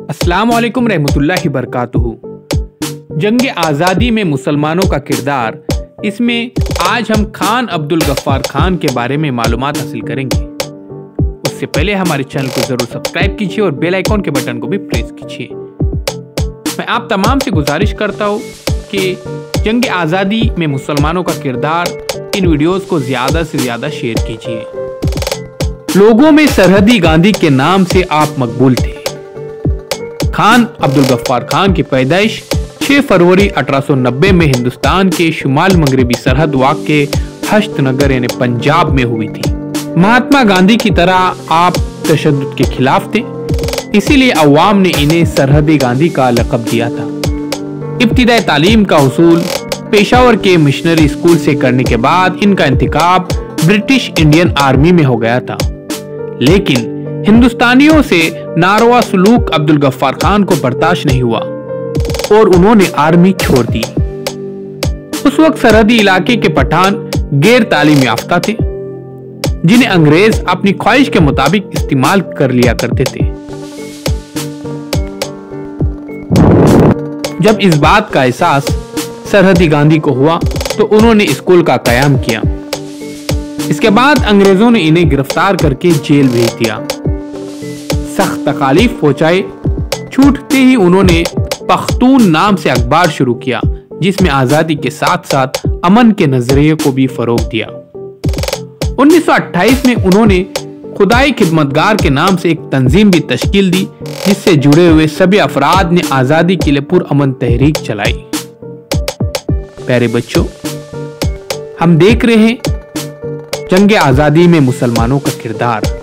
अस्सलाम वालेकुम रहमतुल्लाहि बरकातुहू। जंग आज़ादी में मुसलमानों का किरदार, इसमें आज हम खान अब्दुल गफ्फार खान के बारे में मालूमात हासिल करेंगे। उससे पहले हमारे चैनल को जरूर सब्सक्राइब कीजिए और बेल आइकॉन के बटन को भी प्रेस कीजिए। मैं आप तमाम से गुजारिश करता हूँ कि जंग आज़ादी में मुसलमानों का किरदार इन वीडियोस को ज़्यादा से ज़्यादा शेयर कीजिए। लोगों में सरहदी गांधी के नाम से आप मकबूल थे। खान अब्दुल गफ्फार खान की पैदाइश 6 फरवरी 1890 में हिंदुस्तान के शुमाल मगरबी सरहद वाक़े हश्त नगर यानी पंजाब में हुई थी। महात्मा गांधी की तरह आप तशद्दुद के खिलाफ थे, इसीलिए अवाम ने इन्हें सरहदी गांधी का लक़ब दिया था। इब्तिदाई तालीम का हुसूल पेशावर के मिशनरी स्कूल से करने के बाद इनका इंतखाब ब्रिटिश इंडियन आर्मी में हो गया था, लेकिन हिंदुस्तानियों से नारवा सलूक अब्दुल गफ्फार खान को बर्दाश्त नहीं हुआ और उन्होंने आर्मी छोड़ दी। उस वक्त सरहदी इलाके के पठान गैर तालीम याफ्ता थे, जिन्हें अंग्रेज अपनी ख्वाहिश के मुताबिक इस्तेमाल कर लिया करते थे। जब इस बात का एहसास सरहदी गांधी को हुआ तो उन्होंने स्कूल का कयाम किया। इसके बाद अंग्रेजों ने इन्हें गिरफ्तार करके जेल भेज दिया। सख्त तकालीफ पहुंचाए, छूटते ही उन्होंने पख्तून नाम से अखबार शुरू किया, जिसमें आजादी के साथ साथ अमन के नजरिए को भी फरोग दिया। 1928 में उन्होंने खुदाई खिदमतगार के नाम से एक तंजीम भी तश्कील दी, जिससे जुड़े हुए सभी अफराद ने आजादी के लिए पुरअमन तहरीक चलाई। प्यारे बच्चों, हम देख रहे हैं जंग आजादी में मुसलमानों का किरदार।